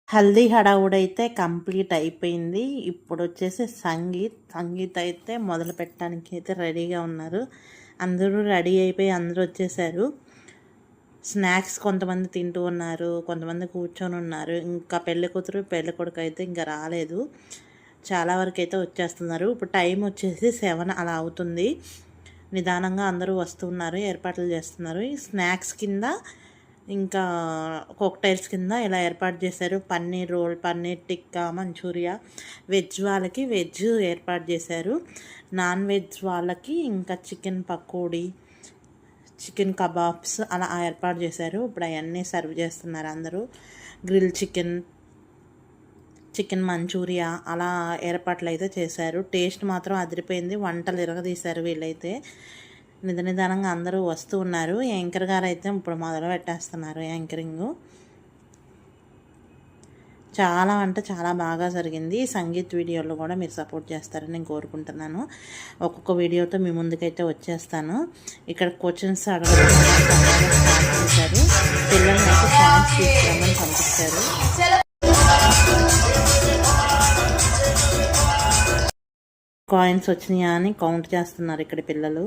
Haldi హడావుడైతే complete అయిపోయింది. ఇప్పుడొచ్చేసి సంగీత్ అయితే మొదలు పెట్టడానికి అయితే రెడీగా ఉన్నారు. అందరూ రెడీ అయిపోయి అందరూ వచ్చేసారు. స్నాక్స్ కొంతమంది తింటూ ఉన్నారు, కొంతమంది కూర్చొని ఉన్నారు. ఇంకా పెళ్ళికూతురు పెళ్ళికొడుకు అయితే ఇంకా రాలేదు. చాలా వరకు అయితే వచ్చేస్తున్నారు. ఇప్పుడు టైం వచ్చేసి 7 అలా అవుతుంది. నిదానంగా అందరూ వస్తున్నారు, ఏర్పాట్లు చేస్తున్నారు. ఈ స్నాక్స్ కింద ఇంకా కాక్టైల్స్ కింద ఇలా ఏర్పాటు చేశారు. పన్నీర్ రోల్, పన్నీర్ టిక్కా, మంచూరియా. వెజ్ వాళ్ళకి వెజ్ ఏర్పాటు చేశారు. నాన్ వెజ్ వాళ్ళకి ఇంకా చికెన్ పకోడీ, చికెన్ కబాబ్స్ అలా ఏర్పాటు చేశారు. ఇప్పుడు అవన్నీ సర్వ్ చేస్తున్నారు అందరూ. గ్రిల్ చికెన్, చికెన్ మంచూరియా అలా ఏర్పాట్లు అయితే చేశారు. టేస్ట్ మాత్రం అదిరిపోయింది. వంటలు ఇరగదీశారు వీళ్ళైతే. నిదానంగా అందరూ వస్తూ ఉన్నారు. యాంకర్ గారు అయితే ఇప్పుడు మొదలు పెట్టేస్తున్నారు యాంకరింగ్. చాలా అంటే చాలా బాగా జరిగింది. సంగీత్ వీడియోలో కూడా మీరు సపోర్ట్ చేస్తారని నేను కోరుకుంటున్నాను. ఒక్కొక్క వీడియోతో మీ ముందుకైతే వచ్చేస్తాను. ఇక్కడ క్వశ్చన్స్ అడగడం చేశారు. పిల్లల్ని అయితే సాంగ్స్ తీసుకురమ్మని పంపించారు. కాయిన్స్ వచ్చినాయా అని కౌంట్ చేస్తున్నారు ఇక్కడ పిల్లలు.